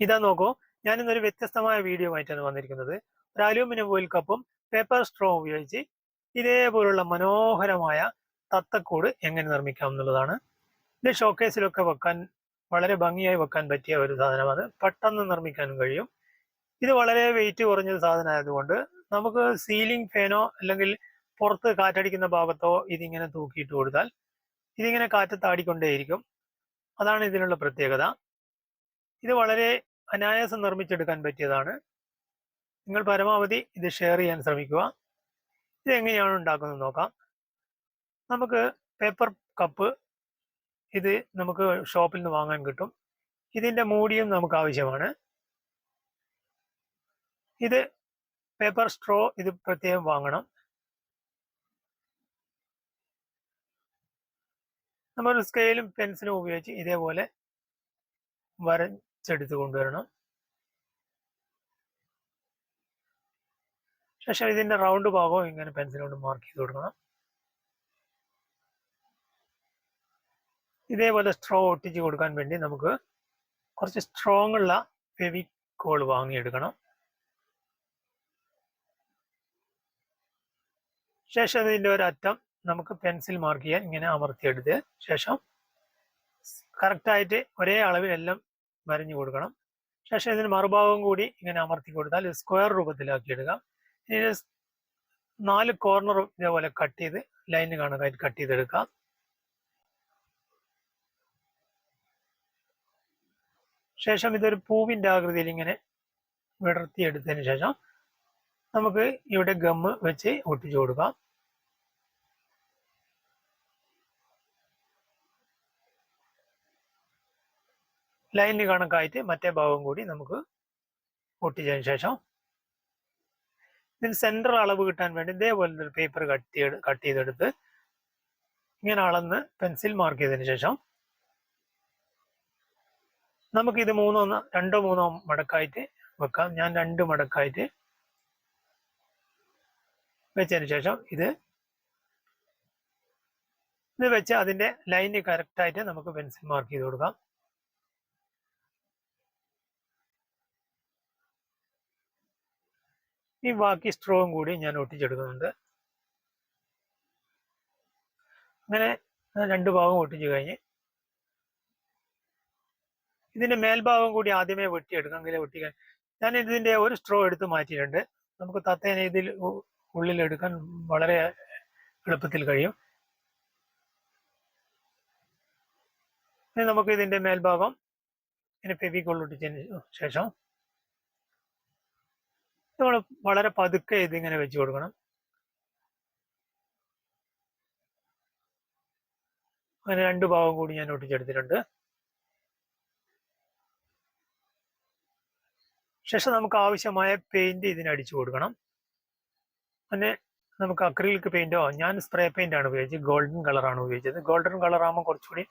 ഇതാ നോക്കൂ, ഞാൻ ഇന്നൊരു വ്യത്യസ്തമായ വീഡിയോ ആയിട്ടാണ് വന്നിരിക്കുന്നത്. ഒരു അലൂമിനിയം ഫോയിൽ കപ്പും പേപ്പർ സ്ട്രോ ഉപയോഗിച്ച് ഇതേപോലുള്ള മനോഹരമായ തത്തക്കൂട് എങ്ങനെ നിർമ്മിക്കാം എന്നുള്ളതാണ്. ഇത് ഷോക്കേസിലൊക്കെ വെക്കാൻ വളരെ ഭംഗിയായി വെക്കാൻ പറ്റിയ ഒരു സാധനമാണ്. പെട്ടെന്ന് നിർമ്മിക്കാനും കഴിയും. ഇത് വളരെ വെയിറ്റ് കുറഞ്ഞൊരു സാധനമായതുകൊണ്ട് നമുക്ക് സീലിംഗ് ഫാനോ അല്ലെങ്കിൽ പുറത്ത് കാറ്റടിക്കുന്ന ഭാഗത്തോ ഇതിങ്ങനെ തൂക്കിയിട്ട് കൊടുത്താൽ ഇതിങ്ങനെ കാറ്റത്താടിക്കൊണ്ടേയിരിക്കും. അതാണ് ഇതിനുള്ള പ്രത്യേകത. ഇത് വളരെ അനായാസം നിർമ്മിച്ചെടുക്കാൻ പറ്റിയതാണ്. നിങ്ങൾ പരമാവധി ഇത് ഷെയർ ചെയ്യാൻ ശ്രമിക്കുക. ഇത് എങ്ങനെയാണ് ഉണ്ടാക്കുന്നത് നോക്കാം. നമുക്ക് പേപ്പർ കപ്പ് ഇത് നമുക്ക് ഷോപ്പിൽ നിന്ന് വാങ്ങാൻ കിട്ടും. ഇതിന്റെ മൂടിയും നമുക്ക് ആവശ്യമാണ്. ഇത് പേപ്പർ സ്ട്രോ ഇത് പ്രത്യേകം വാങ്ങണം. നമ്മൾ സ്കെയിലും പെൻസിലും ഉപയോഗിച്ച് ഇതേപോലെ വരച്ചെടുത്ത് കൊണ്ടുവരണം. ശേഷം ഇതിന്റെ റൗണ്ട് ഭാഗവും ഇങ്ങനെ പെൻസിൽ കൊണ്ട് മാർക്ക് ചെയ്ത് കൊടുക്കണം. ഇതേപോലെ സ്ട്രോ ഒട്ടിച്ച് കൊടുക്കാൻ വേണ്ടി നമുക്ക് കുറച്ച് സ്ട്രോങ് ഉള്ള ഫെവിക്കോൾ വാങ്ങിയെടുക്കണം. ശേഷം ഇതിന്റെ ഒരറ്റം നമുക്ക് പെൻസിൽ മാർക്ക് ചെയ്യാൻ ഇങ്ങനെ അമർത്തിയെടുത്ത് ശേഷം കറക്റ്റായിട്ട് ഒരേ അളവിലെല്ലാം വരഞ്ഞു കൊടുക്കണം. ശേഷം ഇതിന് മറുഭാഗം കൂടി ഇങ്ങനെ അമർത്തി കൊടുത്താൽ സ്ക്വയർ രൂപത്തിലാക്കി എടുക്കാം. ഇനി 4 കോർണറും ഇതേപോലെ കട്ട് ചെയ്ത് ലൈന് കണക്കായിട്ട് കട്ട് ചെയ്തെടുക്കാം. ശേഷം ഇതൊരു പൂവിന്റെ ആകൃതിയിൽ ഇങ്ങനെ വിടർത്തിയെടുത്തതിന് ശേഷം നമുക്ക് ഇവിടെ ഗമ്മ് വെച്ച് ഒട്ടിച്ചു കൊടുക്കാം. ലൈന് കണക്കായിട്ട് മറ്റേ ഭാഗം കൂടി നമുക്ക് ഒട്ടിച്ചതിന് ശേഷം ഇതിന് സെൻട്രൽ അളവ് കിട്ടാൻ വേണ്ടി ഇതേപോലെ ഒരു പേപ്പർ കട്ട് ചെയ്തെടുത്ത് ഇങ്ങനെ അളന്ന് പെൻസിൽ മാർക്ക് ചെയ്തതിന് ശേഷം നമുക്കിത് രണ്ടോ മൂന്നോ മടക്കായിട്ട് വെക്കാം. ഞാൻ 2 മടക്കായിട്ട് വെച്ചതിന് ശേഷം ഇത് വെച്ച് അതിന്റെ ലൈന് കറക്റ്റായിട്ട് നമുക്ക് പെൻസിൽ മാർക്ക് ചെയ്ത് കൊടുക്കാം. ഈ ബാക്കി സ്ട്രോവും കൂടി ഞാൻ ഒട്ടിച്ചെടുക്കുന്നുണ്ട്. അങ്ങനെ 2 ഭാഗം ഒട്ടിച്ചു കഴിഞ്ഞ് ഇതിന്റെ മേൽഭാഗം കൂടി ആദ്യമേ വെട്ടിയെടുക്കാം. എങ്കിലേ ഒട്ടിക്കാൻ ഞാൻ ഇതിന്റെ ഒരു സ്ട്രോ എടുത്ത് മാറ്റിയിട്ടുണ്ട്. നമുക്ക് തത്തേനെ ഇതിൽ ഉള്ളിലെടുക്കാൻ വളരെ എളുപ്പത്തിൽ കഴിയും. ഇനി നമുക്ക് ഇതിന്റെ മേൽഭാഗം ഇങ്ങനെ ഫെവിക്കോൾ ഒട്ടിച്ചതിന് ശേഷം നമ്മൾ വളരെ പതുക്കെ ഇതിങ്ങനെ വെച്ച് കൊടുക്കണം. അങ്ങനെ 2 ഭാഗം കൂടി ഞാൻ ഒട്ടിച്ചെടുത്തിട്ടുണ്ട്. ശേഷം നമുക്ക് ആവശ്യമായ പെയിന്റ് ഇതിന് അടിച്ചു കൊടുക്കണം. പിന്നെ നമുക്ക് അക്രിലിക് പെയിന്റോ, ഞാൻ സ്പ്രേ പെയിന്റ് ആണ് ഉപയോഗിച്ചത്. ഗോൾഡൻ കളറാണ് ഉപയോഗിച്ചത്. ഗോൾഡൻ കളർ ആകുമ്പോൾ കുറച്ചുകൂടി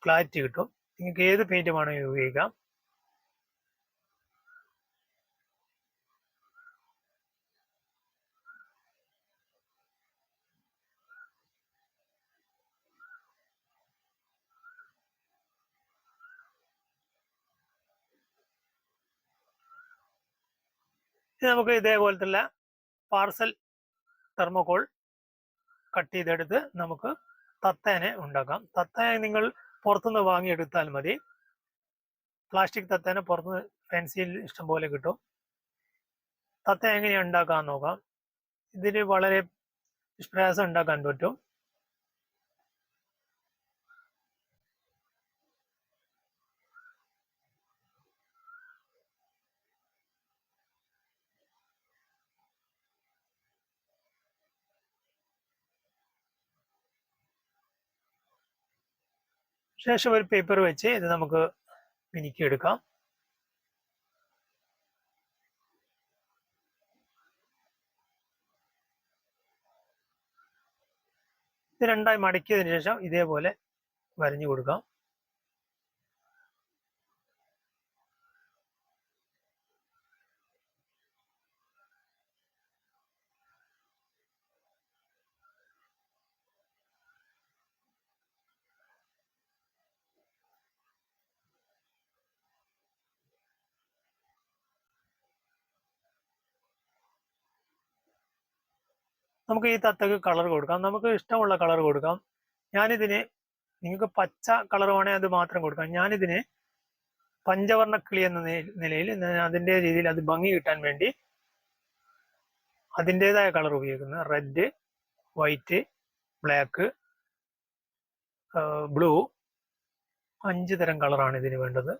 ക്ലാരിറ്റി കിട്ടും. നിങ്ങൾക്ക് ഏത് പെയിന്റ് വേണമെങ്കിലും ഉപയോഗിക്കാം. ഇനി നമുക്ക് ഇതേപോലത്തുള്ള പാർസൽ തെർമോകോൾ കട്ട് ചെയ്തെടുത്ത് നമുക്ക് തത്തേനെ ഉണ്ടാക്കാം. തത്തേനെ നിങ്ങൾ പുറത്തുനിന്ന് വാങ്ങിയെടുത്താൽ മതി. പ്ലാസ്റ്റിക് തത്തേനെ പുറത്തുനിന്ന് ഫാൻസിയിൽ ഇഷ്ടംപോലെ കിട്ടും. തത്ത എങ്ങനെയാണ് ഉണ്ടാക്കാൻ നോക്കാം. ഇതിന് വളരെ പ്രയാസം ഉണ്ടാക്കാൻ പറ്റും. ശേഷം ഒരു പേപ്പർ വെച്ച് ഇത് നമുക്ക് മിനുക്കിയെടുക്കാം. ഇത് 2ആയി മടക്കിയതിനു ശേഷം ഇതേപോലെ വരഞ്ഞു കൊടുക്കാം. നമുക്ക് ഈ തത്തക്ക് കളർ കൊടുക്കാം. നമുക്ക് ഇഷ്ടമുള്ള കളർ കൊടുക്കാം. ഞാനിതിന് നിങ്ങൾക്ക് പച്ച കളർ വേണമെങ്കിൽ അത് മാത്രം കൊടുക്കാം. ഞാനിതിന് പഞ്ചവർണ്ണ കിളി എന്ന നിലയിൽ അതിൻ്റെ രീതിയിൽ അത് ഭംഗി കിട്ടാൻ വേണ്ടി അതിൻ്റെതായ കളർ ഉപയോഗിക്കുന്നത് റെഡ്, വൈറ്റ്, ബ്ലാക്ക്, ബ്ലൂ 5 തരം കളറാണ് ഇതിന് വേണ്ടത്.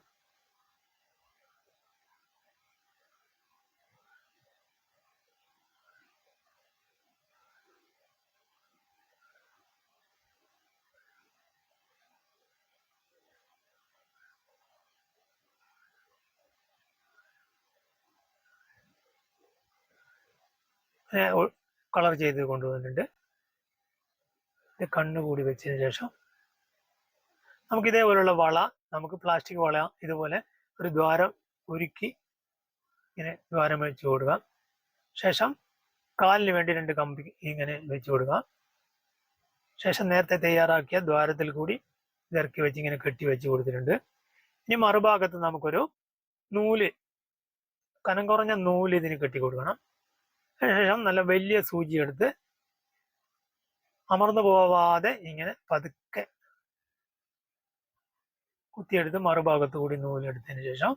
കളർ ചെയ്ത് കൊണ്ടുവന്നിട്ടുണ്ട്. കണ്ണ് കൂടി വെച്ചതിന് ശേഷം നമുക്ക് ഇതേപോലുള്ള വള, നമുക്ക് പ്ലാസ്റ്റിക് വള ഇതുപോലെ ഒരു ദ്വാരം ഒരുക്കി ഇങ്ങനെ ദ്വാരം വെച്ച് കൊടുക്കാം. ശേഷം കാലിന് വേണ്ടി 2 കമ്പി ഇങ്ങനെ വെച്ച് കൊടുക്കാം. ശേഷം നേരത്തെ തയ്യാറാക്കിയ ദ്വാരത്തിൽ കൂടി ഇറക്കി വെച്ച് ഇങ്ങനെ കെട്ടി വെച്ച് കൊടുത്തിട്ടുണ്ട്. ഇനി മറുഭാഗത്ത് നമുക്കൊരു നൂല്, കനം കുറഞ്ഞ നൂല് ഇതിന് കെട്ടി കൊടുക്കണം. അതിനുശേഷം നല്ല വലിയ സൂചി എടുത്ത് അമർന്നു പോവാതെ ഇങ്ങനെ പതുക്കെ കുത്തിയെടുത്ത് മറുഭാഗത്ത് കൂടി നൂലെടുത്തതിന് ശേഷം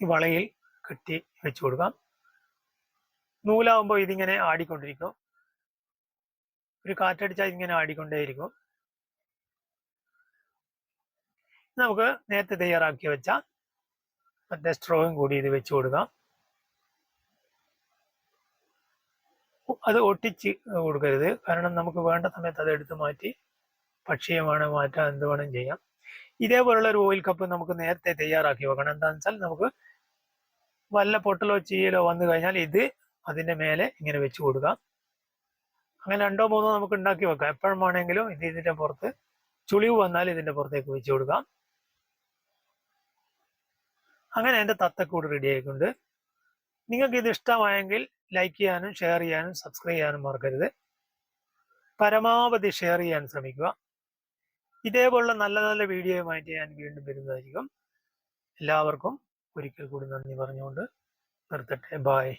ഈ വളയിൽ കെട്ടി വെച്ച് കൊടുക്കാം. നൂലാവുമ്പോൾ ഇതിങ്ങനെ ആടിക്കൊണ്ടിരിക്കും. ഒരു കാറ്റടിച്ചാൽ ഇങ്ങനെ ആടിക്കൊണ്ടേയിരിക്കും. നമുക്ക് നേരത്തെ തയ്യാറാക്കി വെച്ച മറ്റേ സ്ട്രോയും കൂടി ഇത് വെച്ച് കൊടുക്കാം. അത് ഒട്ടിച്ച് കൊടുക്കരുത്, കാരണം നമുക്ക് വേണ്ട സമയത്ത് അത് എടുത്ത് മാറ്റി പക്ഷിയെ വേണം മാറ്റാൻ, എന്ത് വേണം ചെയ്യാം. ഇതേപോലുള്ള ഒരു ഓയിൽ കപ്പ് നമുക്ക് നേരത്തെ തയ്യാറാക്കി വെക്കണം. എന്താണെന്ന് വെച്ചാൽ നമുക്ക് വല്ല പൊട്ടലോ ചീയലോ വന്നു കഴിഞ്ഞാൽ ഇത് അതിൻ്റെ മേലെ ഇങ്ങനെ വെച്ച് കൊടുക്കാം. അങ്ങനെ 2 3 നമുക്ക് ഉണ്ടാക്കി വെക്കാം. എപ്പോഴും വേണമെങ്കിലും ഇത് ഇതിൻ്റെ പുറത്ത് ചുളിവ് വന്നാൽ ഇതിൻ്റെ പുറത്തേക്ക് വെച്ച് കൊടുക്കാം. അങ്ങനെ എൻ്റെ തത്തക്കൂട് റെഡി ആയിക്കൊണ്ട്. നിങ്ങൾക്ക് ഇത് ഇഷ്ടമായെങ്കിൽ ലൈക്ക് ചെയ്യാനും ഷെയർ ചെയ്യാനും സബ്സ്ക്രൈബ് ചെയ്യാനും മറക്കരുത്. പരമാവധി ഷെയർ ചെയ്യാൻ ശ്രമിക്കുക. ഇതേപോലുള്ള നല്ല നല്ല വീഡിയോയുമായിട്ട് ഞാൻ വീണ്ടും വരുന്നതായിരിക്കും. എല്ലാവർക്കും ഒരിക്കൽ കൂടി നന്ദി പറഞ്ഞുകൊണ്ട് നിർത്തട്ടെ. ബായ്.